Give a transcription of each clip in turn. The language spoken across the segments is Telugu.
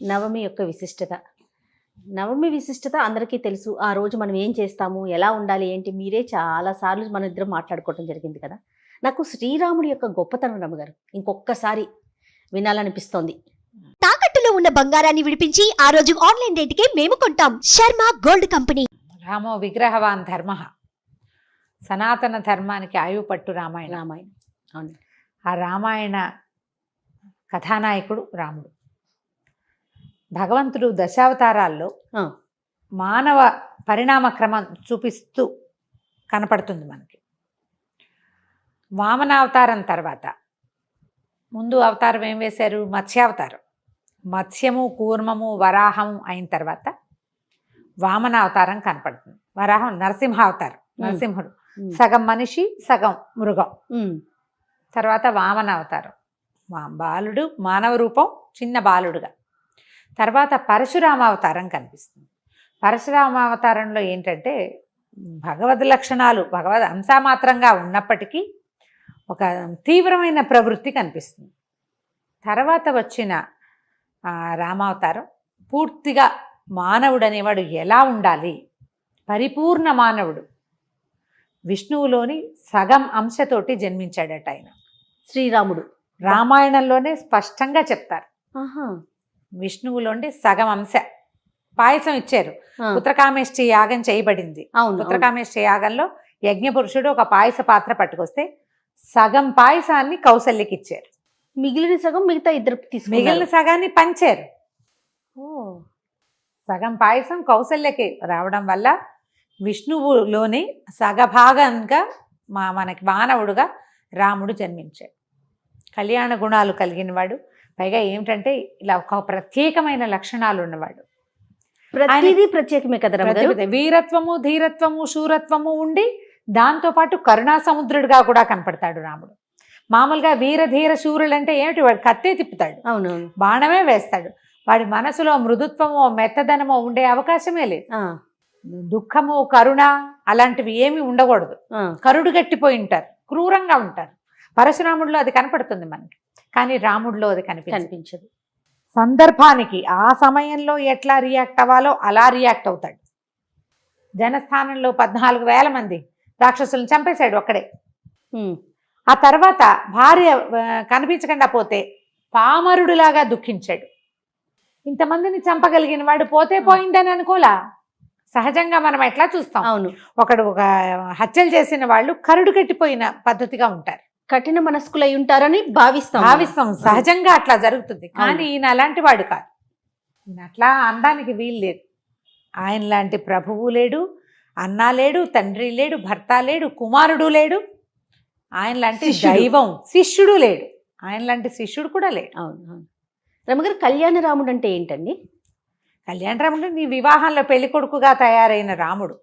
నవమి యొక్క విశిష్టత. నవమి విశిష్టత అందరికీ తెలుసు. ఆ రోజు మనం ఏం చేస్తాము, ఎలా ఉండాలి, ఏంటి మీరే చాలా సార్లు మన ఇద్దరం మాట్లాడుకోవడం జరిగింది కదా! నాకు శ్రీరాముడి యొక్క గొప్పతనం రమ్మగారు ఇంకొక్కసారి వినాలనిపిస్తోంది. తాకట్టులో ఉన్న బంగారాన్ని విడిపించి ఆ రోజు ఆన్లైన్ రేటుకే మేము కొంటాం. Sharma gold company. రామో విగ్రహవాన్ ధర్మ, సనాతన ధర్మానికి ఆయువు పట్టు రామాయణం. అవును. ఆ రామాయణ కథానాయకుడు రాముడు. భగవంతుడు దశావతారాల్లో మానవ పరిణామ క్రమం చూపిస్తూ కనపడుతుంది మనకి. వామనావతారం తర్వాత ముందు అవతారం ఏం వేశారు? మత్స్యావతారం. మత్స్యము, కూర్మము, వరాహము అయిన తర్వాత వామన అవతారం కనపడుతుంది. వరాహం నరసింహావతారం, నరసింహుడు సగం మనిషి సగం మృగం. తర్వాత వామన అవతారం, బాలుడు మానవ రూపం చిన్న బాలుడుగా. తర్వాత పరశురామ అవతారం కనిపిస్తుంది. పరశురామ అవతారంలో ఏంటంటే భగవద్ లక్షణాలు భగవద్ అంశమాత్రంగా ఉన్నప్పటికీ ఒక తీవ్రమైన ప్రవృత్తి కనిపిస్తుంది. తర్వాత వచ్చిన రామావతారం పూర్తిగా మానవుడు అనేవాడు ఎలా ఉండాలి, పరిపూర్ణ మానవుడు. విష్ణువులోని సగం అంశతోటి జన్మించాడట ఆయన శ్రీరాముడు. రామాయణంలోనే స్పష్టంగా చెప్తారు. విష్ణువులోని సగం అంశ. పాయసం ఇచ్చారు, పుత్రకామేష్టి యాగం చేయబడింది. పుత్రకామేష్టి యాగంలో యజ్ఞపురుషుడు ఒక పాయస పాత్ర పట్టుకొస్తే సగం పాయసాన్ని కౌసల్యకి ఇచ్చారు, మిగిలిన సగం మిగతా ఇద్దరికి తీసుకున్నారు. మిగిలిన సగాన్ని పంచారు. సగం పాయసం కౌసల్యకి రావడం వల్ల విష్ణువులోని సగభాగంగా మనకి మానవుడుగా రాముడు జన్మించాడు. కళ్యాణ గుణాలు కలిగినవాడు, పైగా ఏమిటంటే ఇలా ఒక ప్రత్యేకమైన లక్షణాలు ఉన్నవాడు. ప్రతిదీ ప్రత్యేకమే కదా. వీరత్వము, ధీరత్వము, శూరత్వము ఉండి దాంతోపాటు కరుణా సముద్రుడిగా కూడా కనపడతాడు రాముడు. మామూలుగా వీరధీర శూరులు అంటే ఏమిటి? వాడు కత్తే తిప్పుతాడు, అవునవును, బాణమే వేస్తాడు. వాడి మనసులో మృదుత్వమో మెత్తదనమో ఉండే అవకాశమే లేదు. దుఃఖము, కరుణ అలాంటివి ఏమి ఉండకూడదు. కరుడు గట్టిపోయి ఉంటారు, క్రూరంగా ఉంటారు. పరశురాముడిలో అది కనపడుతుంది మనకి, కానీ రాముడిలో అది కనిపించదు. సందర్భానికి ఆ సమయంలో ఎట్లా రియాక్ట్ అవ్వాలో అలా రియాక్ట్ అవుతాడు. జనస్థానంలో 14,000 మంది రాక్షసులను చంపేశాడు ఒక్కడే. ఆ తర్వాత భార్య కనిపించకుండా పోతే పామరుడులాగా దుఃఖించాడు. ఇంతమందిని చంపగలిగిన వాడు పోతే పోయిందని అనుకోలా. సహజంగా మనం ఎట్లా చూస్తాం? అవును, ఒక హత్యలు చేసిన వాళ్ళు కరుడు కట్టిపోయిన పద్ధతిగా ఉంటారు, కఠిన మనస్కులై ఉంటారని భావిస్తాం. సహజంగా అట్లా జరుగుతుంది. కానీ ఈయన అలాంటి వాడు కాదు. ఈయన అట్లా అనడానికి వీలు లేదు. ఆయన లాంటి ప్రభువు లేడు, అన్న లేడు, తండ్రి లేడు, భర్త లేడు, కుమారుడు లేడు. ఆయన లాంటి దైవం శిష్యుడు లేడు. ఆయన లాంటి శిష్యుడు కూడా లేడు. అవును. రమగారు, కళ్యాణ రాముడు అంటే ఏంటండి? కళ్యాణ రాముడు నీ వివాహంలో పెళ్లి కొడుకుగా తయారైన రాముడు.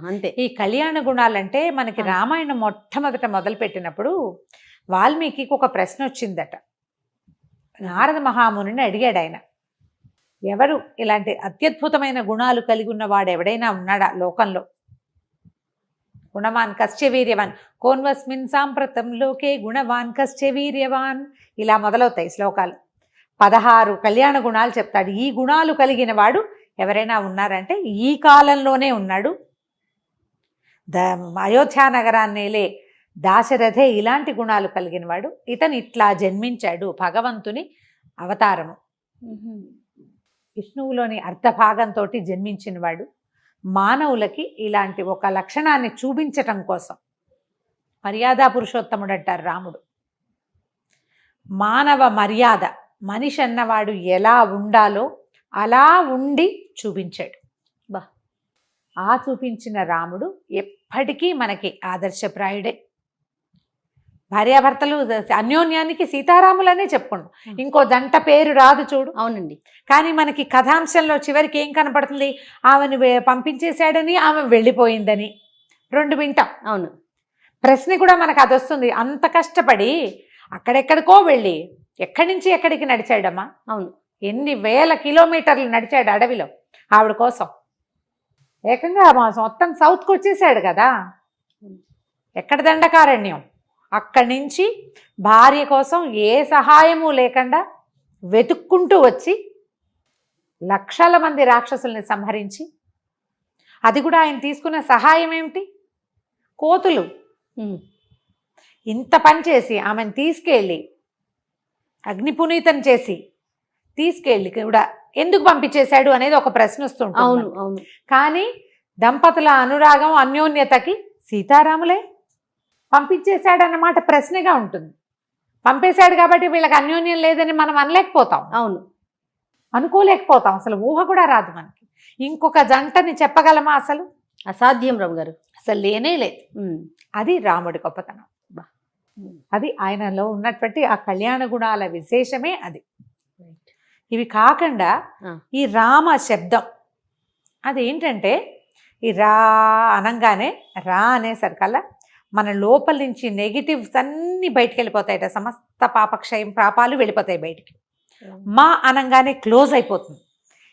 అంతే. ఈ కళ్యాణ గుణాలంటే మనకి రామాయణం మొట్టమొదట మొదలుపెట్టినప్పుడు వాల్మీకి ఒక ప్రశ్న వచ్చిందట. నారద మహామునిని అడిగాడు ఆయన, ఎవరు ఇలాంటి అత్యద్భుతమైన గుణాలు కలిగి ఉన్నవాడు ఎవడైనా ఉన్నాడా లోకంలో? గుణవాన్ కశ్చ వీర్యవాన్, కోన్వస్మిన్ సాంప్రతం లోకే గుణవాన్ కశ్చ వీర్యవాన్, ఇలా మొదలవుతాయి శ్లోకాలు. 16 కళ్యాణ గుణాలు చెప్తాడు. ఈ గుణాలు కలిగిన వాడు ఎవరైనా ఉన్నారంటే ఈ కాలంలోనే ఉన్నాడు. అయోధ్య నగరాన్నేలే దాశరథే ఇలాంటి గుణాలు కలిగిన వాడు. ఇతను ఇట్లా జన్మించాడు, భగవంతుని అవతారము. విష్ణువులోని అర్ధభాగంతో జన్మించిన వాడు. మానవులకి ఇలాంటి ఒక లక్షణాన్ని చూపించటం కోసం మర్యాదా పురుషోత్తముడు అంటారు రాముడు. మానవ మర్యాద, మనిషి అన్నవాడు ఎలా ఉండాలో అలా ఉండి చూపించాడు. ఆ చూపించిన రాముడు ఎప్పటికీ మనకి ఆదర్శప్రాయుడే. భార్యాభర్తలు అన్యోన్యానికి సీతారాములనే చెప్పుకుంటాం, ఇంకో జంట పేరు రాదు చూడు. అవునండి. కానీ మనకి కథాంశంలో చివరికి ఏం కనపడుతుంది? ఆమెను పంపించేశాడని, ఆమె వెళ్ళిపోయిందని రెండు వింటాం. అవును. ప్రశ్న కూడా మనకు అది వస్తుంది. అంత కష్టపడి అక్కడెక్కడికో వెళ్ళి ఎక్కడి నుంచి ఎక్కడికి నడిచాడమ్మా? అవును, ఎన్ని వేల కిలోమీటర్లు నడిచాడు అడవిలో ఆవిడ కోసం. ఏకంగా మొత్తం సౌత్కి వచ్చేసాడు కదా. ఎక్కడ దండకారణ్యం, అక్కడి నుంచి భార్య కోసం ఏ సహాయము లేకుండా వెతుక్కుంటూ వచ్చి లక్షల మంది రాక్షసుల్ని సంహరించి, అది కూడా ఆయన తీసుకున్న సహాయం ఏమిటి? కోతులు. ఇంత పని చేసి ఆమెను తీసుకెళ్ళి అగ్నిపునీతం చేసి తీసుకెళ్ళి కూడా ఎందుకు పంపించేశాడు అనేది ఒక ప్రశ్న వస్తుంటుంది. అవును. కానీ దంపతుల అనురాగం అన్యోన్యతకి సీతారాములే పంపించేశాడన్నమాట ప్రశ్నగా ఉంటుంది. పంపేశాడు కాబట్టి వీళ్ళకి అన్యోన్యం లేదని మనం అనలేకపోతాం. అవును, అనుకోలేకపోతాం. అసలు ఊహ కూడా రాదు మనకి. ఇంకొక జంటని చెప్పగలమా? అసలు అసాధ్యం రమ్మగారు. అసలు లేనే లేదు. అది రాముడి గొప్పతనం. అది ఆయనలో ఉన్నటువంటి ఆ కళ్యాణ గుణాల విశేషమే అది. ఇవి కాకుండా ఈ రామ శబ్దం అదేంటంటే, ఈ రా అనంగానే, రా అనేసరికల్లా మన లోపల నుంచి నెగిటివ్స్ అన్నీ బయటికి వెళ్ళిపోతాయట. సమస్త పాపక్షయం పాపాలు వెళ్ళిపోతాయి బయటికి. మా అనంగానే క్లోజ్ అయిపోతుంది.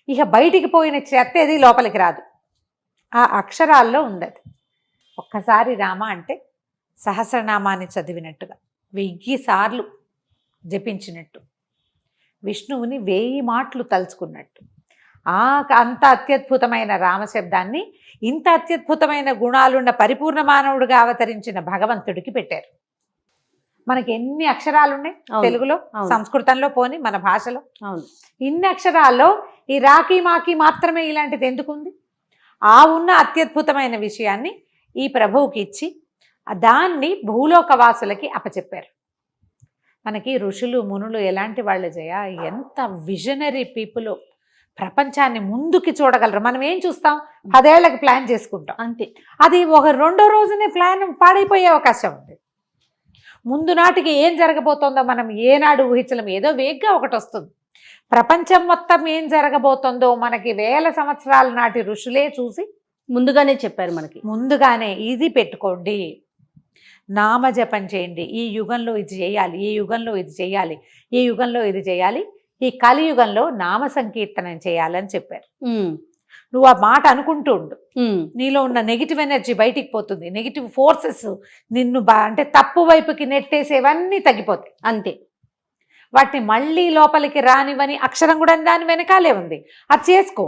ఇక బయటికి పోయిన చెత్త ఏది లోపలికి రాదు. ఆ అక్షరాల్లో ఉండదు. ఒక్కసారి రామ అంటే సహస్రనామాన్ని చదివినట్టుగా 1000 సార్లు జపించినట్టు, విష్ణువుని 1000 మాటలు తలుచుకున్నట్టు. అంత అత్యద్భుతమైన రామశబ్దాన్ని ఇంత అత్యద్భుతమైన గుణాలున్న పరిపూర్ణ మానవుడిగా అవతరించిన భగవంతుడికి పెట్టారు. మనకి ఎన్ని అక్షరాలు ఉన్నాయి తెలుగులో, సంస్కృతంలో, పోని మన భాషలో. ఇన్ని అక్షరాల్లో ఈ రాకీ మాకి మాత్రమే ఇలాంటిది ఎందుకుంది? ఆ ఉన్న అత్యద్భుతమైన విషయాన్ని ఈ ప్రభువుకి ఇచ్చి దాన్ని భూలోకవాసులకి అప్పచెప్పారు. మనకి ఋషులు మునులు ఎలాంటి వాళ్ళు జయ, ఎంత విజనరీ పీపుల్. ప్రపంచాన్ని ముందుకి చూడగలరు. మనం ఏం చూస్తాం? 10 ఏళ్ళకి ప్లాన్ చేసుకుంటాం అంతే. అది ఒక 2వ రోజునే ప్లాన్ పాడైపోయే అవకాశం ఉంది. ముందు నాటికి ఏం జరగబోతోందో మనం ఏనాడు ఊహించలేం. ఏదో వేగ్గా ఒకటి వస్తుంది. ప్రపంచం మొత్తం ఏం జరగబోతుందో మనకి 1000 సంవత్సరాల నాటి ఋషులే చూసి ముందుగానే చెప్పారు మనకి. ముందుగానే ఇది పెట్టుకోండి, నామజపం చేయండి, ఈ యుగంలో ఇది చేయాలి, ఈ యుగంలో ఇది చేయాలి, ఈ యుగంలో ఇది చేయాలి, ఈ కలియుగంలో నామ సంకీర్తనం చేయాలని చెప్పారు. నువ్వు ఆ మాట అనుకుంటూ ఉండు. నీలో ఉన్న నెగిటివ్ ఎనర్జీ బయటికి పోతుంది. నెగిటివ్ ఫోర్సెస్ నిన్ను అంటే తప్పు వైపుకి నెట్టేసేవన్నీ తగ్గిపోతాయి అంతే. వాటిని మళ్ళీ లోపలికి రానివని అక్షరం కూడా దాని వెనకాలే ఉంది. అది చేసుకో.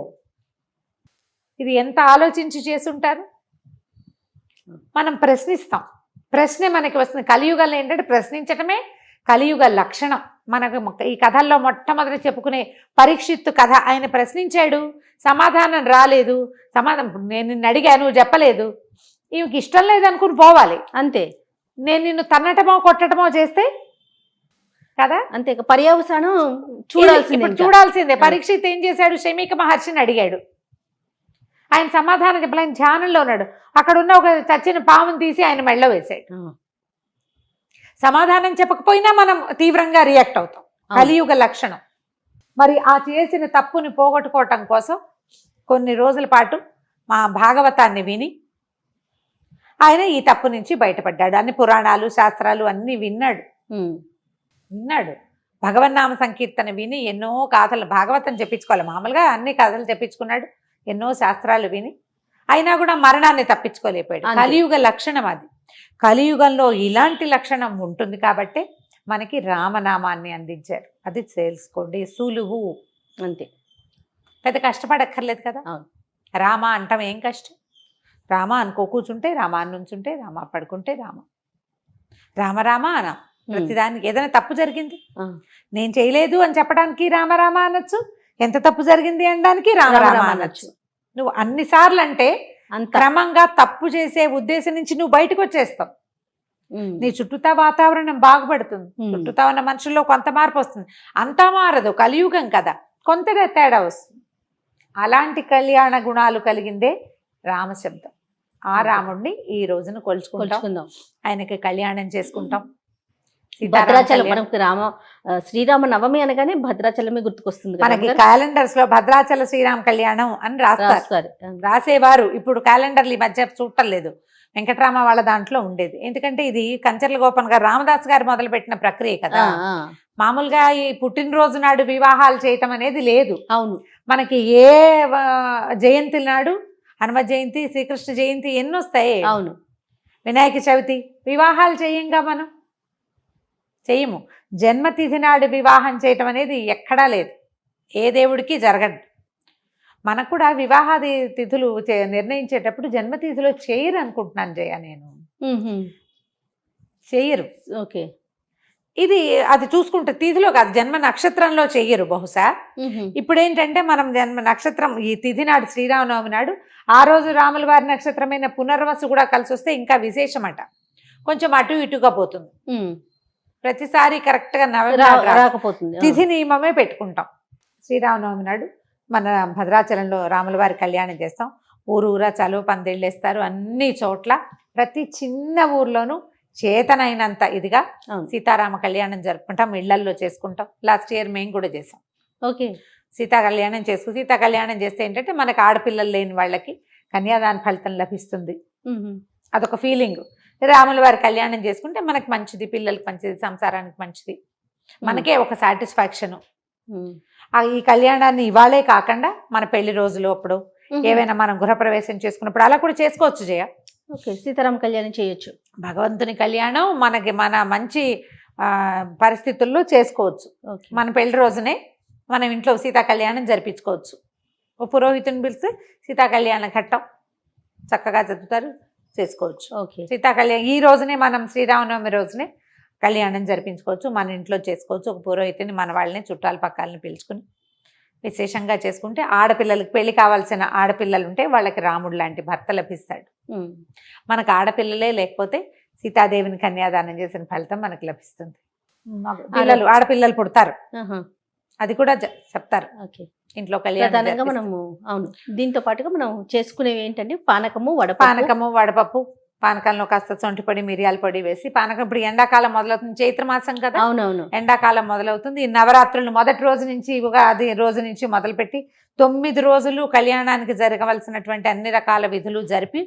ఇది ఎంత ఆలోచించి చేసుంటారు. మనం ప్రశ్నిస్తాం, ప్రశ్నే మనకి వస్తుంది. కలియుగంలో ఏంటంటే ప్రశ్నించటమే కలియుగ లక్షణం. మనకు ఈ కథల్లో మొట్టమొదటి చెప్పుకునే పరీక్షిత్తు కథ. ఆయన ప్రశ్నించాడు, సమాధానం రాలేదు. నేను నిన్ను అడిగాను, నువ్వు చెప్పలేదు, ఈమెకి ఇష్టం లేదనుకుని పోవాలి అంతే. నేను నిన్ను తన్నటమో కొట్టటమో చేస్తే కదా అంతే. పర్యవసానం చూడాల్సిందే. పరీక్షిత్ ఏం చేశాడు? శమీక మహర్షిని అడిగాడు. ఆయన సమాధానం చెప్పాలి. ఆయన ధ్యానంలో ఉన్నాడు. అక్కడ ఉన్న ఒక చచ్చిన పాముని తీసి ఆయన మెళ్ళో వేశాడు. సమాధానం చెప్పకపోయినా మనం తీవ్రంగా రియాక్ట్ అవుతాం. కలియుగ లక్షణం. మరి ఆ చేసిన తప్పుని పోగొట్టుకోవటం కోసం కొన్ని రోజుల పాటు మా భాగవతాన్ని విని ఆయన ఈ తప్పు నుంచి బయటపడ్డాడు. అన్ని పురాణాలు శాస్త్రాలు అన్నీ విన్నాడు. భగవన్నామ సంకీర్తన విని ఎన్నో కథలు, భాగవతం చెప్పించుకోవాలి. మామూలుగా అన్ని కథలు చెప్పించుకున్నాడు, ఎన్నో శాస్త్రాలు విని. అయినా కూడా మరణాన్ని తప్పించుకోలేకపోయాడు. కలియుగ లక్షణం అది. కలియుగంలో ఇలాంటి లక్షణం ఉంటుంది కాబట్టి మనకి రామనామాన్ని అందించారు. అది తెలుసుకోండి, సులువు అంతే. పెద్ద కష్టపడక్కర్లేదు కదా. రామ అంటాం ఏం కష్టం? రామ అనుకో కూర్చుంటే, రామ నుంచుంటే, రామ పడుకుంటే రామ, రామ రామ అనా. ప్రతిదానికి ఏదైనా తప్పు జరిగింది నేను చేయలేదు అని చెప్పడానికి రామ రామ అనొచ్చు. ఎంత తప్పు జరిగింది అనడానికి రామ రామ అనొచ్చు. నువ్వు అన్నిసార్లు అంటే క్రమంగా తప్పు చేసే ఉద్దేశం నుంచి నువ్వు బయటకు వచ్చేస్తావు. నీ చుట్టూతా వాతావరణం బాగుపడుతుంది. చుట్టూతా ఉన్న మనుషుల్లో కొంత మార్పు వస్తుంది. అంతా మారదు, కలియుగం కదా, కొంత తేడా వస్తుంది. అలాంటి కళ్యాణ గుణాలు కలిగిందే రామశబ్దం. ఆ రాముడిని ఈ రోజున కొలుచుకుంటాం, ఆయనకి కళ్యాణం చేసుకుంటాం. భద్రాచలం మనకు శ్రీరామ నవమి అనగానే భద్రాచలమే గుర్తుకొస్తుంది. మనకి క్యాలెండర్స్ లో భద్రాచల శ్రీరామ కళ్యాణం అని రాస్తారు, రాసేవారు. ఇప్పుడు క్యాలెండర్లు ఈ మధ్య చూడటం లేదు. వెంకటరామ వాళ్ళ దాంట్లో ఉండేది. ఎందుకంటే ఇది కంచర్ల గోపన్ గారు, రామదాస్ గారు మొదలుపెట్టిన ప్రక్రియ కదా. మామూలుగా ఈ పుట్టినరోజు నాడు వివాహాలు చేయటం అనేది లేదు. అవును, మనకి ఏ జయంతి నాడు, హనుమ జయంతి, శ్రీకృష్ణ జయంతి ఎన్ని వస్తాయి. అవును, వినాయక చవితి, వివాహాలు చేయంగా మనం చెయ్యము. జన్మతిథి నాడు వివాహం చేయటం అనేది ఎక్కడా లేదు, ఏ దేవుడికి జరగదు. మనకు కూడా వివాహాది తిథులు నిర్ణయించేటప్పుడు జన్మతిథిలో చేయరు అనుకుంటున్నాను జయ నేను. చెయ్యరు. ఓకే. ఇది అది చూసుకుంటే తిథిలో కాదు, జన్మ నక్షత్రంలో చెయ్యరు బహుశా. ఇప్పుడు ఏంటంటే మనం జన్మ నక్షత్రం ఈ తిథి నాడు శ్రీరామనవమి నాడు ఆ రోజు రాముల వారి నక్షత్రమైన పునర్వసు కూడా కలిసి వస్తే ఇంకా విశేషమట. కొంచెం అటు ఇటుగా పోతుంది, ప్రతిసారి కరెక్ట్గా రాకపోతుంది. తిథి నియమమే పెట్టుకుంటాం. శ్రీరామనవమి నాడు మన భద్రాచలంలో రాముల వారి కళ్యాణం చేస్తాం. ఊరూరా చలువ పందిళ్ళు వేస్తారు. అన్ని చోట్ల ప్రతి చిన్న ఊర్లోనూ చేతనైనంత ఇదిగా సీతారామ కళ్యాణం జరుపుకుంటాం, ఇళ్లల్లో చేసుకుంటాం. లాస్ట్ ఇయర్ మేము కూడా చేసాం. ఓకే. సీతా కళ్యాణం సీతా కళ్యాణం చేస్తే ఏంటంటే మనకు ఆడపిల్లలు లేని వాళ్ళకి కన్యాదాన ఫలితం లభిస్తుంది. అదొక ఫీలింగ్. రాముల వారి కళ్యాణం చేసుకుంటే మనకి మంచిది, పిల్లలకి మంచిది, సంసారానికి మంచిది, మనకే ఒక సాటిస్ఫాక్షన్. ఈ కళ్యాణాన్ని ఇవాళే కాకుండా మన పెళ్లి రోజులు అప్పుడు ఏవైనా మనం గృహప్రవేశం చేసుకున్నప్పుడు అలా కూడా చేసుకోవచ్చు జయ. ఓకే. సీతారామ కళ్యాణం చేయొచ్చు. భగవంతుని కళ్యాణం మనకి మన మంచి పరిస్థితుల్లో చేసుకోవచ్చు. మన పెళ్లి రోజునే మనం ఇంట్లో సీతా కళ్యాణం జరిపించుకోవచ్చు. ఓ పురోహితుని పిలిస్తే సీతా కళ్యాణ ఘట్టం చక్కగా చదువుతారు, చేసుకోవచ్చు. ఓకే. సీతా కళ్యాణం ఈ రోజునే మనం శ్రీరామనవమి రోజునే కళ్యాణం జరిపించుకోవచ్చు, మన ఇంట్లో చేసుకోవచ్చు. ఒక పురోహితుని మన వాళ్ళని చుట్టాల పక్కలని పిలుచుకుని విశేషంగా చేసుకుంటే ఆడపిల్లలకి పెళ్లి కావాల్సిన ఆడపిల్లలు ఉంటే వాళ్ళకి రాముడు లాంటి భర్త లభిస్తాడు. మనకు ఆడపిల్లలే లేకపోతే సీతాదేవిని కన్యాదానం చేసిన ఫలితం మనకు లభిస్తుంది. ఆడపిల్లలు పుడతారు, అది కూడా చెప్తారు ఇంట్లో కళ్యాణంగా. మనము అవును, దీంతో పాటుగా మనం చేసుకునేవి ఏంటంటే పానకము, వడపప్పు. పానకంలో కాస్త సొంటిపొడి, మిరియాల పొడి వేసి పానకం. ఇప్పుడు ఎండాకాలం మొదలవుతుంది, చైత్రమాసం కదా. అవునవును, ఎండాకాలం మొదలవుతుంది. ఈ నవరాత్రులు మొదటి రోజు నుంచి ఉగాది రోజు నుంచి మొదలుపెట్టి 9 రోజులు కళ్యాణానికి జరగవలసినటువంటి అన్ని రకాల విధులు జరిపి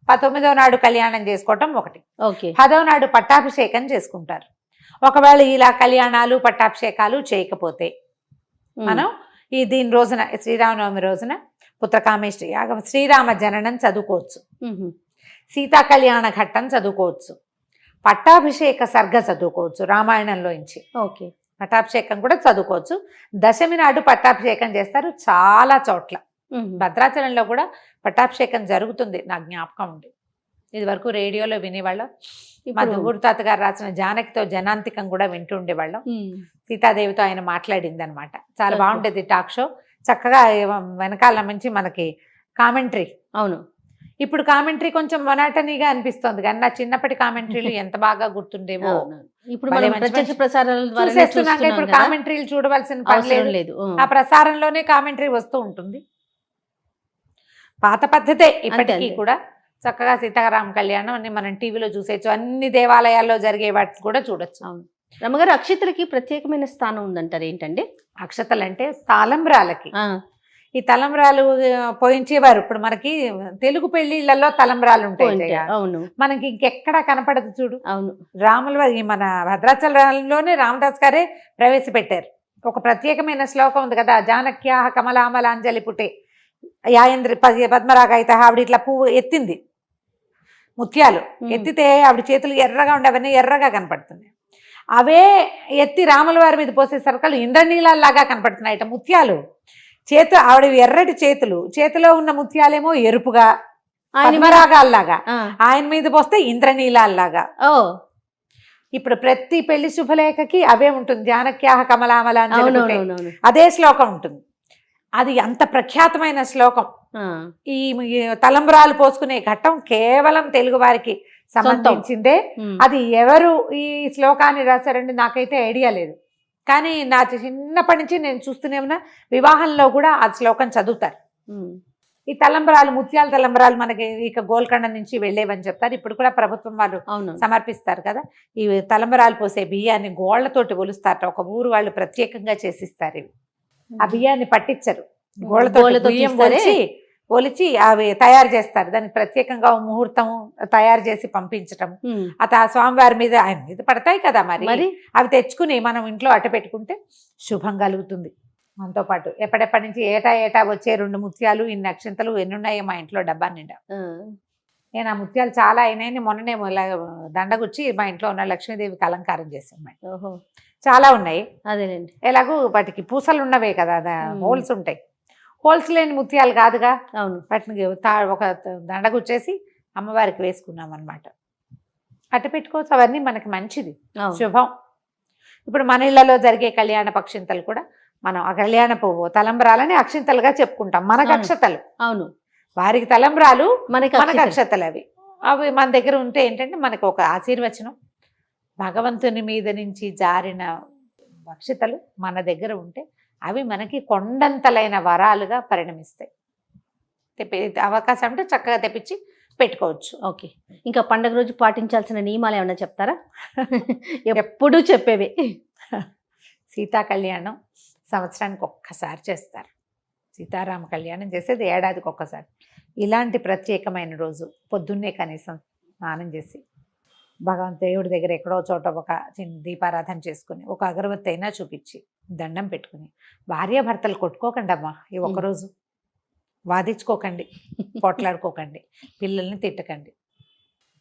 19వ నాడు కళ్యాణం చేసుకోవటం ఒకటి. 10వ నాడు పట్టాభిషేకం చేసుకుంటారు. ఒకవేళ ఇలా కళ్యాణాలు పట్టాభిషేకాలు చేయకపోతే మనం దీని రోజున శ్రీరామనవమి రోజున పుత్రకామేష్టి యాగం, శ్రీరామ జననం చదువుకోవచ్చు, సీతా కళ్యాణ ఘట్టం చదువుకోవచ్చు, పట్టాభిషేక సర్గ చదువుకోవచ్చు రామాయణంలోంచి. ఓకే. పట్టాభిషేకం కూడా చదువుకోవచ్చు. దశమి నాడు పట్టాభిషేకం చేస్తారు చాలా చోట్ల. భద్రాచలంలో కూడా పట్టాభిషేకం జరుగుతుంది, నా జ్ఞాపకం ఉంది. ఇది వరకు రేడియోలో వినేవాళ్ళం. మా దువ్వూరు తాత గారు రాసిన జానకితో జనాంతికం కూడా వింటూ ఉండేవాళ్ళం. సీతాదేవితో ఆయన మాట్లాడింది అనమాట. చాలా బాగుండేది టాక్ షో. చక్కగా వెనకాల నుంచి మనకి కామెంటరీ. అవును, ఇప్పుడు కామెంటరీ కొంచెం మొనాటనీగా అనిపిస్తుంది, కానీ నా చిన్నప్పటి కామెంటరీలు ఎంత బాగా గుర్తుండేవో. ఇప్పుడు ప్రత్యక్ష ప్రసారాల ద్వారా ఇప్పుడు కామెంటరీలు చూడవలసిన పని లేదు, ఆ ప్రసారంలోనే కామెంటరీ వస్తూ ఉంటుంది. పాత పద్ధతే ఇప్పటికీ కూడా. చక్కగా సీతారామ కళ్యాణం అన్ని మనం టీవీలో చూసేయచ్చు, అన్ని దేవాలయాల్లో జరిగే వాటిని కూడా చూడొచ్చు. అవును. రమ్మగారు, అక్షతలకి ప్రత్యేకమైన స్థానం ఉందంటారు, ఏంటండి? అక్షతలు అంటే తలంబ్రాలకి. ఈ తలంబ్రాలు పోయించేవారు. ఇప్పుడు మనకి తెలుగు పెళ్లిళ్లలో తలంబ్రాలు ఉంటాయి, అవును, మనకి ఇంకెక్కడా కనపడదు చూడు. అవును, రాముల వారి మన భద్రాచలంలోనే రామదాస్ గారే ప్రవేశపెట్టారు. ఒక ప్రత్యేకమైన శ్లోకం ఉంది కదా, జానక్యాహ కమలామలాంజలి పుట్టే యాయంద్రి పద్మరాగాయిత. ఆవిడ ఇట్లా పువ్వు ఎత్తింది, ముత్యాలు ఎత్తితే ఆవిడ చేతులు ఎర్రగా ఉండే, అవన్నీ ఎర్రగా కనపడుతున్నాయి. అవే ఎత్తి రాముల వారి మీద పోసే సరకలు ఇంద్రనీలాగా కనపడుతున్నాయట ముత్యాలు. ఆవిడ ఎర్రటి చేతిలో ఉన్న ముత్యాలేమో ఎరుపుగా పద్మరాగాల్లాగా, ఆయన మీద పోస్తే ఇంద్రనీలాల్లాగా. ఇప్పుడు ప్రతి పెళ్లి శుభలేఖకి అవే ఉంటుంది, జానక్యాహ కమలామల అదే శ్లోకం ఉంటుంది. అది అంత ప్రఖ్యాతమైన శ్లోకం. ఈ తలంబ్రాలు పోసుకునే ఘట్టం కేవలం తెలుగు వారికి సంబంధించిందే. అది ఎవరు ఈ శ్లోకాన్ని రాశారండి నాకైతే ఐడియా లేదు, కానీ నా చిన్నప్పటి నుంచి నేను చూస్తూనే ఉన్నా, వివాహంలో కూడా ఆ శ్లోకం చదువుతారు. ఈ తలంబ్రాలు, ముత్యాల తలంబ్రాలు మనకి ఇక గోల్కొండ నుంచి వెళ్ళేవని చెప్తారు. ఇప్పుడు కూడా ప్రభుత్వం వాళ్ళు సమర్పిస్తారు కదా. ఈ తలంబ్రాలు పోసే బియ్యాన్ని గోళ్లతోటి ఒలుస్తారట. ఒక ఊరు వాళ్ళు ప్రత్యేకంగా చేసిస్తారు. ఇవి ఆ బియ్యాన్ని పట్టించరు, గోళ్లతో బియ్యం ఒలిచి అవి తయారు చేస్తారు. దానికి ప్రత్యేకంగా ముహూర్తం తయారు చేసి పంపించటం. ఆ స్వామివారి మీద ఆయన మీద పడతాయి కదా, మరి అవి తెచ్చుకుని మనం ఇంట్లో అట్ట పెట్టుకుంటే శుభం కలుగుతుంది. మనతో పాటు ఎప్పటి నుంచి ఏటా వచ్చే 2 ముత్యాలు, ఇన్ని అక్షంతలు ఎన్ని ఉన్నాయో మా ఇంట్లో డబ్బా నిండా. నేను ఆ ముత్యాలు చాలా అయినాయని మొన్ననే దండగుచ్చి మా ఇంట్లో ఉన్న లక్ష్మీదేవికి అలంకారం చేసాను. చాలా ఉన్నాయి. అదేనండి, ఎలాగూ వాటికి పూసలు ఉన్నవే కదా, హోల్స్ ఉంటాయి. పోల్చలేని ముత్యాలు కాదుగా, అవును. వాటిని ఒక దండ గుచ్చేసి అమ్మవారికి వేసుకున్నాం అనమాట. అట్ట పెట్టుకోవచ్చు, అవన్నీ మనకి మంచిది, అవును. శుభం. ఇప్పుడు మన ఇళ్లలో జరిగే కళ్యాణ పక్షింతలు కూడా మనం ఆ కళ్యాణ పువ్వు తలంబ్రాలని అక్షింతలుగా చెప్పుకుంటాం, మనకు అవును. అక్షతలు, అవును. వారికి తలంబ్రాలు, మనకి మనకు అక్షతలు. అక్షతలు. అవి మన దగ్గర ఉంటే ఏంటంటే మనకు ఒక ఆశీర్వచనం, భగవంతుని మీద నుంచి జారిన అక్షతలు మన దగ్గర ఉంటే అవి మనకి కొండంతలైన వరాలుగా పరిణమిస్తాయి. అవకాశం అంటే చక్కగా తెప్పించి పెట్టుకోవచ్చు. ఓకే. ఇంకా పండగ రోజు పాటించాల్సిన నియమాలు ఏమైనా చెప్తారా? ఎప్పుడూ చెప్పేవి. సీతా కళ్యాణం సంవత్సరానికి ఒక్కసారి చేస్తారు, సీతారామ కళ్యాణం చేసేది ఏడాదికి ఒక్కసారి. ఇలాంటి ప్రత్యేకమైన రోజు పొద్దున్నే కనీసం స్నానం చేసి దేవుడి దగ్గర ఎక్కడో చోట ఒక చిన్న దీపారాధన చేసుకుని ఒక అగరబత్తి అయినా చూపించి దండం పెట్టుకుని, భార్యాభర్తలు కొట్టుకోకండి అమ్మా ఈ ఒక్కరోజు, వాదించుకోకండి, పోట్లాడుకోకండి, పిల్లల్ని తిట్టకండి.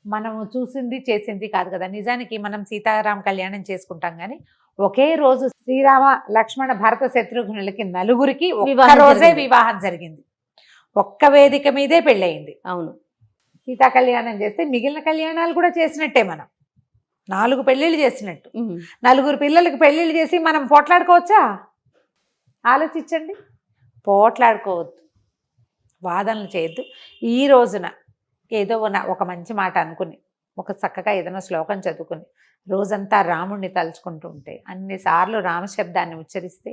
మనము చూసింది చేసింది కాదు కదా. నిజానికి మనం సీతారామ కళ్యాణం చేసుకుంటాం కానీ ఒకే రోజు శ్రీరామ లక్ష్మణ భరత శత్రుఘ్నులకి నలుగురికి ఒక్క రోజే వివాహం జరిగింది, ఒక్క వేదిక మీదే పెళ్ళయింది. అవును. సీతా కళ్యాణం చేస్తే మిగిలిన కళ్యాణాలు కూడా చేసినట్టే, మనం 4 పెళ్ళిళ్ళు చేసినట్టు. 4 పిల్లలకి పెళ్ళిళ్ళు చేసి మనం పోట్లాడుకోవచ్చా? ఆలోచించండి. పోట్లాడుకోవద్దు, వాదనలు చేయొద్దు. ఈ రోజున ఏదో ఒక మంచి మాట అనుకుని ఒక చక్కగా ఏదైనా శ్లోకం చదువుకుని రోజంతా రాముణ్ణి తలుచుకుంటూ ఉంటే, అన్నిసార్లు రామశబ్దాన్ని ఉచ్చరిస్తే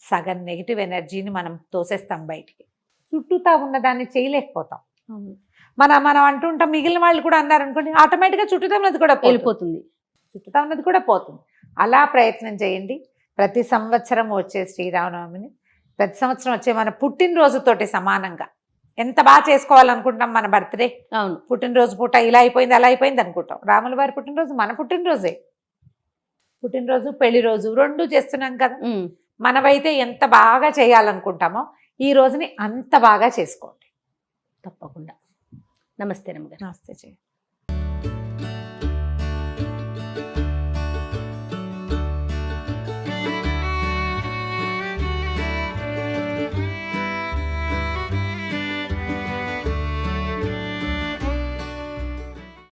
సగం నెగిటివ్ ఎనర్జీని మనం తోసేస్తాం బయటికి. చుట్టూతా ఉన్నదాన్ని చేయలేకపోతాం. మనం అంటుంటాం, మిగిలిన వాళ్ళు కూడా అన్నారనుకోండి, ఆటోమేటిక్గా చుట్టూతా ఉన్నది కూడా వెళ్ళిపోతుంది, చుట్టూతా ఉన్నది కూడా పోతుంది. అలా ప్రయత్నం చేయండి. ప్రతి సంవత్సరం వచ్చే శ్రీరామనవమిని ప్రతి సంవత్సరం వచ్చే మన పుట్టినరోజుతోటి సమానంగా ఎంత బాగా చేసుకోవాలనుకుంటాం మన బర్త్డే. అవును. పుట్టినరోజు పూట ఇలా అయిపోయింది అలా అయిపోయింది అనుకుంటాం. రాముల వారి పుట్టినరోజు మన పుట్టినరోజే. పుట్టినరోజు పెళ్లి రోజు 2 చేస్తున్నాం కదా. మనమైతే ఎంత బాగా చేయాలనుకుంటామో ఈ రోజుని అంత బాగా చేసుకోండి. తప్పకుండా. నమస్తే రమ్య గారు. నమస్తే.